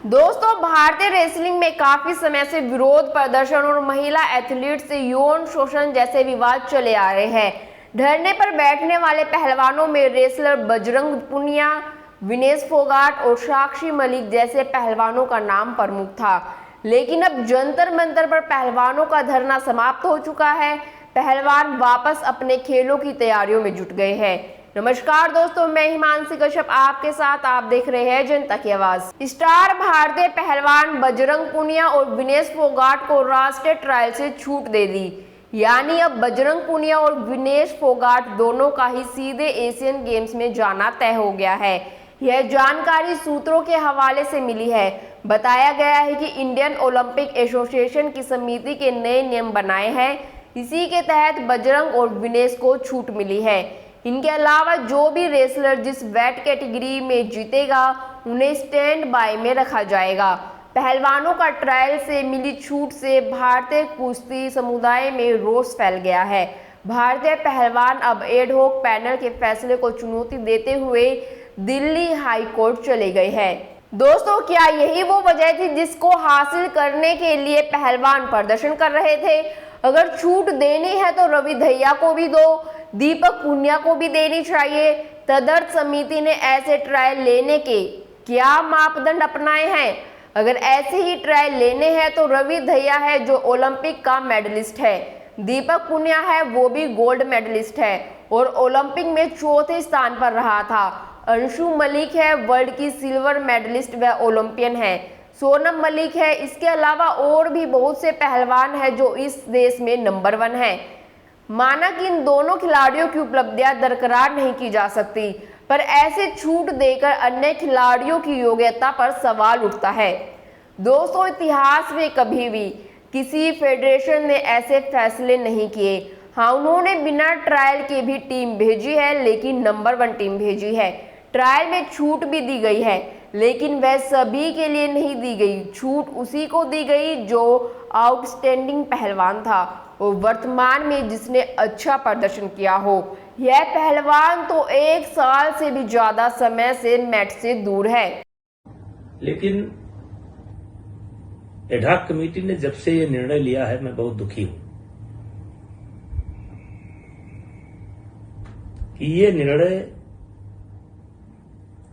दोस्तों, भारतीय रेसलिंग में काफी समय से विरोध प्रदर्शन और महिला एथलीट से यौन शोषण जैसे विवाद चले आ रहे हैं। धरने पर बैठने वाले पहलवानों में रेसलर बजरंग पुनिया, विनेश फोगाट और साक्षी मलिक जैसे पहलवानों का नाम प्रमुख था। लेकिन अब जंतर मंतर पर पहलवानों का धरना समाप्त हो चुका है। पहलवान वापस अपने खेलों की तैयारियों में जुट गए हैं। नमस्कार दोस्तों, मैं हिमांशी कश्यप आपके साथ। आप देख रहे हैं जनता की आवाज। स्टार भारतीय पहलवान बजरंग पुनिया और विनेश फोगाट को राष्ट्रीय ट्रायल से छूट दे दी। यानी अब बजरंग पुनिया और विनेश फोगाट दोनों का ही सीधे एशियन गेम्स में जाना तय हो गया है। यह जानकारी सूत्रों के हवाले से मिली है। बताया गया है कि इंडियन ओलंपिक एसोसिएशन की समिति के नए नियम बनाए हैं। इसी के तहत बजरंग और विनेश को छूट मिली है। इनके अलावा जो भी रेसलर जिस वेट कैटेगरी में जीतेगा उन्हें स्टैंड बाय में रखा जाएगा। पहलवानों का ट्रायल से मिली छूट से भारतीय कुश्ती समुदाय में रोष फैल गया है। भारतीय पहलवान अब एडहॉक पैनल के फैसले को चुनौती देते हुए दिल्ली हाई कोर्ट चले गए हैं। दोस्तों, क्या यही वो वजह थी जिसको हासिल करने के लिए पहलवान प्रदर्शन कर रहे थे? अगर छूट देनी है तो रवि दहिया को भी दो, दीपक पुनिया को भी देनी चाहिए। तदर्थ समिति ने ऐसे ट्रायल लेने के क्या मापदंड अपनाए हैं? अगर ऐसे ही ट्रायल लेने हैं तो रवि दहिया है जो ओलंपिक का मेडलिस्ट है, दीपक पुनिया है वो भी गोल्ड मेडलिस्ट है और ओलंपिक में चौथे स्थान पर रहा था। अंशु मलिक है वर्ल्ड की सिल्वर मेडलिस्ट व ओलंपियन है। सोनम मलिक है। इसके अलावा और भी बहुत से पहलवान हैं जो इस देश में नंबर 1 हैं। माना कि इन दोनों खिलाड़ियों की उपलब्धियां दरकरार नहीं की जा सकती, पर ऐसे छूट देकर अन्य खिलाड़ियों की योग्यता पर सवाल उठता है। दोस्तों, इतिहास में कभी भी किसी फेडरेशन ने ऐसे फैसले नहीं किए। हाँ, उन्होंने बिना ट्रायल के भी टीम भेजी है, लेकिन नंबर 1 टीम भेजी है। ट्रायल में छूट भी दी गई है, लेकिन वह सभी के लिए नहीं दी गई। छूट उसी को दी गई जो आउटस्टैंडिंग पहलवान था और वर्तमान में जिसने अच्छा प्रदर्शन किया हो। यह पहलवान तो 1 साल से भी ज्यादा समय से मैच से दूर है। लेकिन एडहॉक कमेटी ने जब से ये निर्णय लिया है, मैं बहुत दुखी हूं कि ये निर्णय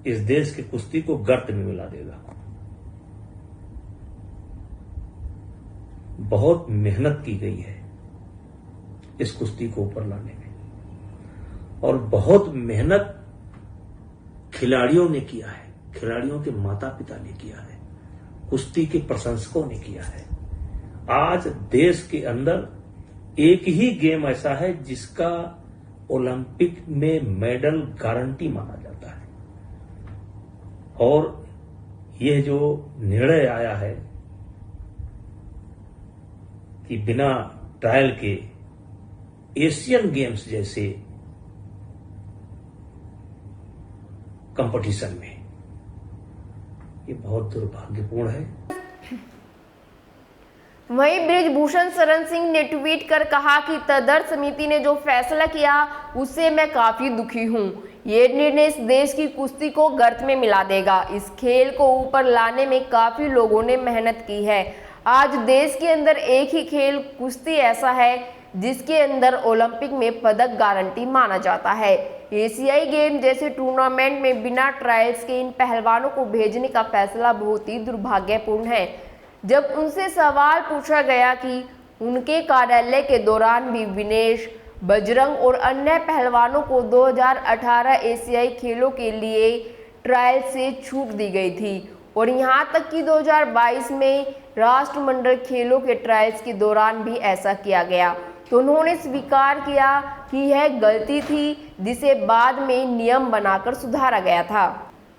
इस देश की कुश्ती को गर्त में मिला देगा। बहुत मेहनत की गई है इस कुश्ती को ऊपर लाने में और बहुत मेहनत खिलाड़ियों ने किया है, खिलाड़ियों के माता पिता ने किया है, कुश्ती के प्रशंसकों ने किया है। आज देश के अंदर एक ही गेम ऐसा है जिसका ओलंपिक में मेडल गारंटी माना जाता है और यह जो निर्णय आया है कि बिना ट्रायल के एशियन गेम्स जैसे कंपटीशन में, ये बहुत दुर्भाग्यपूर्ण है। वहीं बृजभूषण शरण सिंह ने ट्वीट कर कहा कि तदर्थ समिति ने जो फैसला किया उससे मैं काफी दुखी हूं। ये निर्णय इस देश की कुश्ती को गर्त में मिला देगा। इस खेल को ऊपर लाने में काफी लोगों ने मेहनत की है। आज देश के अंदर एक ही खेल कुश्ती ऐसा है जिसके अंदर ओलंपिक में पदक गारंटी माना जाता है। एशियाई गेम जैसे टूर्नामेंट में बिना ट्रायल्स के इन पहलवानों को भेजने का फैसला बहुत ही दुर्भाग्यपूर्ण है। जब उनसे सवाल पूछा गया कि उनके कार्यालय के दौरान भी विनेश, बजरंग और अन्य पहलवानों को 2018 एशियाई खेलों के लिए ट्रायल से छूट दी गई थी और यहां तक कि 2022 में राष्ट्रमंडल खेलों के ट्रायल्स के दौरान भी ऐसा किया गया, तो उन्होंने स्वीकार किया कि यह गलती थी जिसे बाद में नियम बनाकर सुधारा गया था।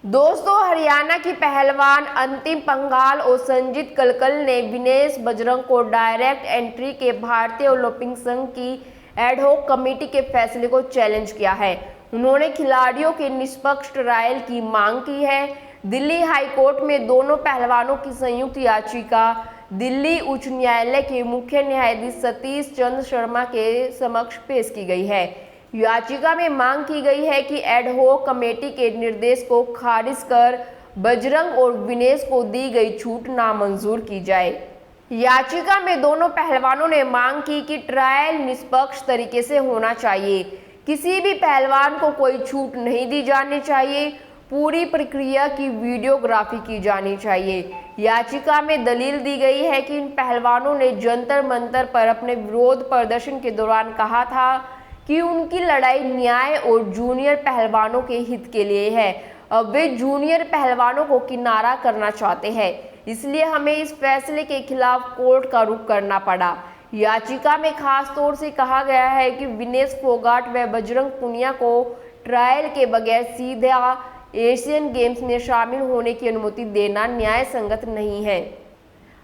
दोस्तों, हरियाणा की पहलवान अंतिम पंघाल और संजीत कलकल ने विनेश बजरंग को डायरेक्ट एंट्री के भारतीय ओलंपिक संघ की एडहॉक कमेटी के फैसले को चैलेंज किया है। उन्होंने खिलाड़ियों के निष्पक्ष ट्रायल की मांग की है। दिल्ली हाई कोर्ट में दोनों पहलवानों की संयुक्त याचिका दिल्ली उच्च न्यायालय के मुख्य न्यायाधीश सतीश चंद्र शर्मा के समक्ष पेश की गई है। याचिका में मांग की गई है कि एडहॉक कमेटी के निर्देश को खारिज कर बजरंग और विनेश को दी गई छूट नामंजूर की जाए। याचिका में दोनों पहलवानों ने मांग की कि ट्रायल निष्पक्ष तरीके से होना चाहिए, किसी भी पहलवान को कोई छूट नहीं दी जानी चाहिए, पूरी प्रक्रिया की वीडियोग्राफी की जानी चाहिए। याचिका में दलील दी गई है कि इन पहलवानों ने जंतर मंतर पर अपने विरोध प्रदर्शन के दौरान कहा था कि उनकी लड़ाई न्याय और जूनियर पहलवानों के हित के लिए है। अब वे जूनियर पहलवानों को किनारा करना चाहते हैं, इसलिए हमें इस फैसले के खिलाफ कोर्ट का रुख करना पड़ा। याचिका में खास तौर से कहा गया है कि विनेश फोगाट व बजरंग पुनिया को ट्रायल के बगैर सीधा एशियन गेम्स में शामिल होने की अनुमति देना न्याय संगत नहीं है।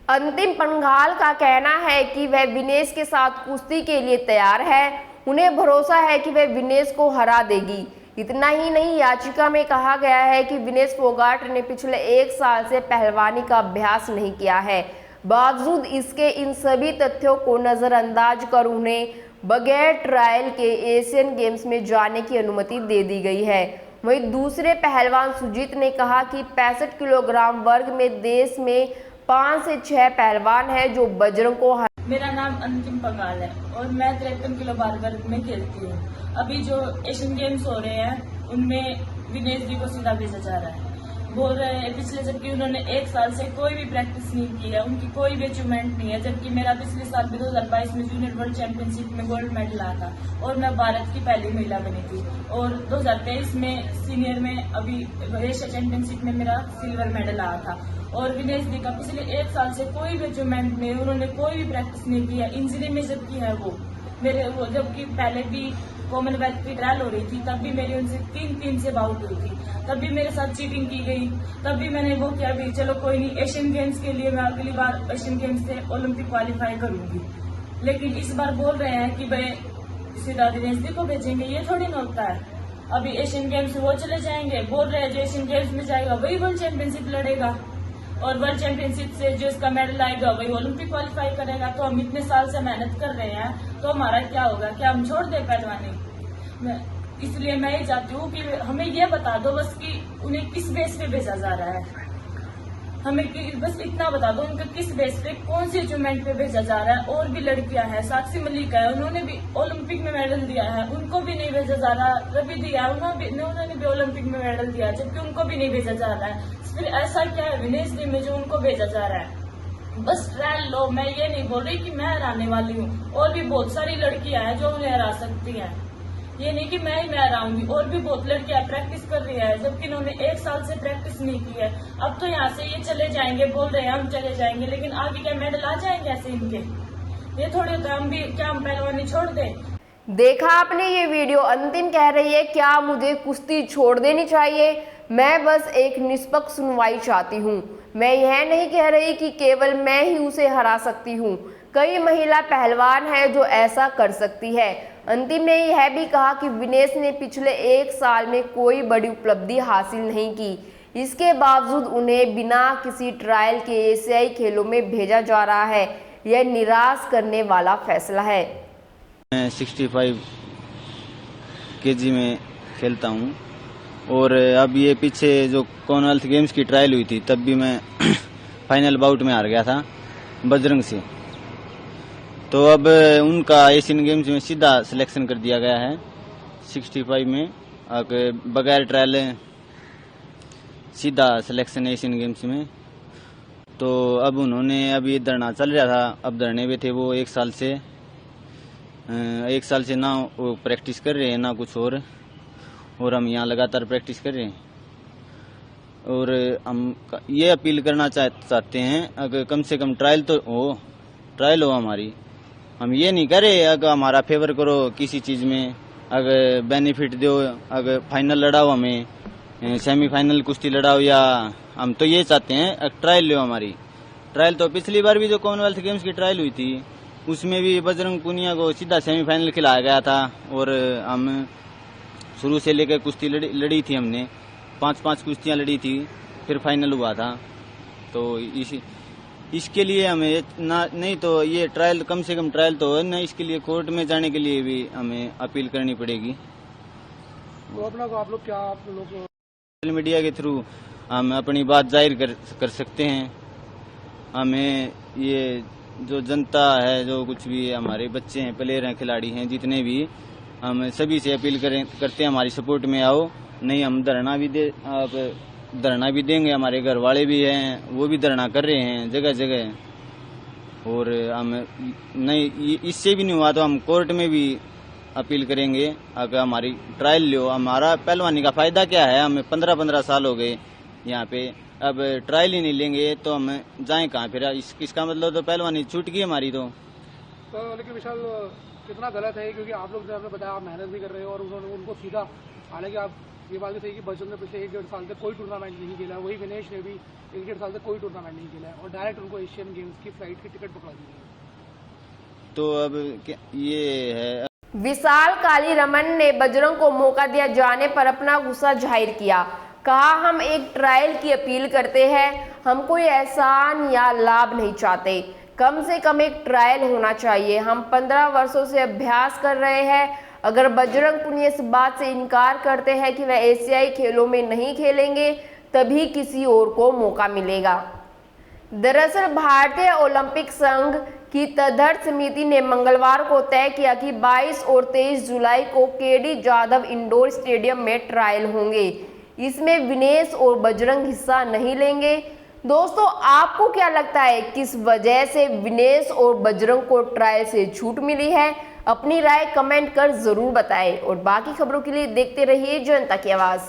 अंतिम पंघाल का कहना है कि वह विनेश के साथ कुश्ती के लिए तैयार है, उन्हें भरोसा है कि वह विनेश को हरा देगी। इतना ही नहीं, याचिका में कहा गया है कि विनेश फोगाट ने पिछले 1 साल से पहलवानी का अभ्यास नहीं किया है। बावजूद इसके इन सभी तथ्यों को नजरअंदाज कर उन्हें बगैर ट्रायल के एशियन गेम्स में जाने की अनुमति दे दी गई है। वहीं दूसरे पहलवान सुजीत ने कहा कि 65 किलोग्राम वर्ग में देश में 5 से 6 पहलवान हैं जो बजरंग को मेरा नाम अंतिम पंगाल है और मैं 53 किलो भार वर्ग में खेलती हूँ। अभी जो एशियन गेम्स हो रहे हैं उनमें विनेश जी को सीधा भेजा जा रहा है। बोल रहे हैं पिछले, जबकि उन्होंने 1 साल से कोई भी प्रैक्टिस नहीं की है, उनकी कोई भी अचीवमेंट नहीं है। जबकि मेरा पिछले साल भी 2022 में जूनियर वर्ल्ड चैंपियनशिप में गोल्ड मेडल आया था और मैं भारत की पहली महिला बनी थी। और 2023 में सीनियर में अभी एशिया चैंपियनशिप में मेरा सिल्वर मेडल आया था। और विनेश जी का पिछले 1 साल से कोई भी अचीवमेंट नहीं, उन्होंने कोई भी प्रैक्टिस नहीं की है। इंजरी में जबकि है वो जबकि पहले भी कॉमनवेल्थ की ट्रायल हो रही थी तब भी मेरी उनसे 3-3 से बाउट हुई थी, तब भी मेरे साथ चीटिंग की गई, तब भी मैंने वो किया भी चलो कोई नहीं, एशियन गेम्स के लिए मैं अगली बार एशियन गेम्स से ओलंपिक क्वालिफाई करूंगी। लेकिन इस बार बोल रहे हैं कि भाई सीधा विनेश जी को भेजेंगे, ये थोड़ी ना होता है। अभी एशियन गेम्स वो चले जाएंगे, बोल रहे हैं जो एशियन गेम्स में जाएगा वही वर्ल्ड चैंपियनशिप लड़ेगा और वर्ल्ड चैंपियनशिप से जो इसका मेडल आएगा वही ओलंपिक क्वालिफाई करेगा। तो हम इतने साल से मेहनत कर रहे हैं तो हमारा क्या होगा? क्या हम छोड़ दें पहलवानी? इसलिए मैं ये चाहती हूँ कि हमें ये बता दो बस कि उन्हें किस बेस पे भेजा जा रहा है। हमें बस इतना बता दो उनका किस बेस पे, कौन सी अचीवमेंट पे भेजा जा रहा है। और भी लड़कियां हैं, साक्षी मलिक है, उन्होंने भी ओलंपिक में मेडल दिया है, उनको भी नहीं भेजा जा रहा। रवि दिया उन्होंने भी ओलंपिक में मेडल दिया जबकि उनको भी नहीं भेजा जा रहा है। फिर ऐसा क्या है विनेश जी में जो उनको भेजा जा रहा है? बस ट्रायल लो। मैं ये नहीं बोल रही कि मैं हराने वाली हूँ, और भी बहुत सारी लड़कियां हैं जो उन्हें हरा सकती हैं। ये नहीं कि मैं ही मैं हराऊंगी, और भी बहुत लड़कियां प्रैक्टिस कर रही है जबकि इन्होंने 1 साल से प्रैक्टिस नहीं की है। अब तो यहाँ से ये चले जाएंगे, बोल रहे हैं हम चले जाएंगे, लेकिन आगे क्या मेडल आ जाएंगे ऐसे इनके? ये थोड़ी होता है। हम भी क्या हम पहलवानी छोड़ दें? देखा आपने ये वीडियो। अंतिम कह रही है क्या मुझे कुश्ती छोड़ देनी चाहिए, मैं बस एक निष्पक्ष सुनवाई चाहती हूँ। मैं यह नहीं कह रही कि केवल मैं ही उसे हरा सकती हूँ, कई महिला पहलवान हैं जो ऐसा कर सकती है। अंतिम ने यह भी कहा कि विनेश ने पिछले 1 साल में कोई बड़ी उपलब्धि हासिल नहीं की, इसके बावजूद उन्हें बिना किसी ट्रायल के एशियाई खेलों में भेजा जा रहा है। यह निराश करने वाला फैसला है। मैं 65 केजी में खेलता हूँ और अब ये पीछे जो कॉमनवेल्थ गेम्स की ट्रायल हुई थी तब भी मैं फाइनल बाउट में हार गया था बजरंग से। तो अब उनका एशियन गेम्स में सीधा सिलेक्शन कर दिया गया है 65 में, बगैर ट्रायल सीधा सिलेक्शन एशियन गेम्स में। तो अब उन्होंने, अब ये धरना चल रहा था, अब धरने पे थे वो 1 साल से ना वो प्रैक्टिस कर रहे हैं ना कुछ और हम यहाँ लगातार प्रैक्टिस कर रहे हैं। और हम ये अपील करना चाहते हैं अगर कम से कम ट्रायल हो हमारी। हम ये नहीं करे अगर हमारा फेवर करो किसी चीज़ में, अगर बेनिफिट दो, अगर फाइनल लड़ाओ, हमें सेमीफाइनल कुश्ती लड़ाओ, या हम तो ये चाहते हैं ट्रायल लो हमारी। ट्रायल तो पिछली बार भी जो कॉमनवेल्थ गेम्स की ट्रायल हुई थी उसमें भी बजरंग पुनिया को सीधा सेमीफाइनल खिलाया गया था और हम शुरू से लेकर कुश्ती लड़ी थी, हमने 5-5 कुश्तियां लड़ी थी, फिर फाइनल हुआ था। तो इसके लिए हमें नहीं तो ये ट्रायल, कम से कम ट्रायल तो है ना, इसके लिए कोर्ट में जाने के लिए भी हमें अपील करनी पड़ेगी। तो आप लोग क्या सोशल मीडिया के थ्रू हम अपनी बात जाहिर कर सकते हैं। हमें ये जो जनता है, जो कुछ भी हमारे बच्चे हैं, प्लेयर हैं, खिलाड़ी हैं, जितने भी, हम सभी से अपील करते हैं हमारी सपोर्ट में आओ। नहीं हम धरना भी देंगे, हमारे घर वाले भी हैं वो भी धरना कर रहे हैं जगह जगह। और हम नहीं, इससे भी नहीं हुआ तो हम कोर्ट में भी अपील करेंगे। अगर हमारी ट्रायल लो, हमारा पहलवानी का फायदा क्या है? हमें 15-15 साल हो गए यहाँ पे, अब ट्रायल ही नहीं लेंगे तो हम जाएं कहाँ? फिर इसका मतलब तो पहलवानी छूट गई हमारी। तो लेकिन विशाल कितना गलत है, क्योंकि आप लोग ने हमें बताया आप मेहनत भी कर रहे हो और उन्होंने उनको सीधा, हालांकि आप ये बात भी सही कि बच्चों ने पिछले 1-1.5 साल तक कोई टूर्नामेंट नहीं खेला, वही विनेश ने भी 1-1.5 साल तक कोई टूर्नामेंट नहीं खेला है और डायरेक्ट उनको एशियन गेम्स की फ्लाइट की टिकट पकड़ा दी है। तो अब ये है, विशाल काली रमन ने बजरंग को मौका दिया जाने पर अपना गुस्सा जाहिर किया। कहा, हम एक ट्रायल की अपील करते हैं, हम कोई एहसान या लाभ नहीं चाहते, कम से कम एक ट्रायल होना चाहिए। हम 15 वर्षों से अभ्यास कर रहे हैं। अगर बजरंग पुनिया इस बात से इनकार करते हैं कि वह एशियाई खेलों में नहीं खेलेंगे, तभी किसी और को मौका मिलेगा। दरअसल भारतीय ओलंपिक संघ की तदर्थ समिति ने मंगलवार को तय किया कि 22 और 23 जुलाई को केडी जाधव इंडोर स्टेडियम में ट्रायल होंगे। इसमें विनेश और बजरंग हिस्सा नहीं लेंगे। दोस्तों, आपको क्या लगता है किस वजह से विनेश और बजरंग को ट्रायल से छूट मिली है? अपनी राय कमेंट कर जरूर बताएं और बाकी खबरों के लिए देखते रहिए जनता की आवाज़।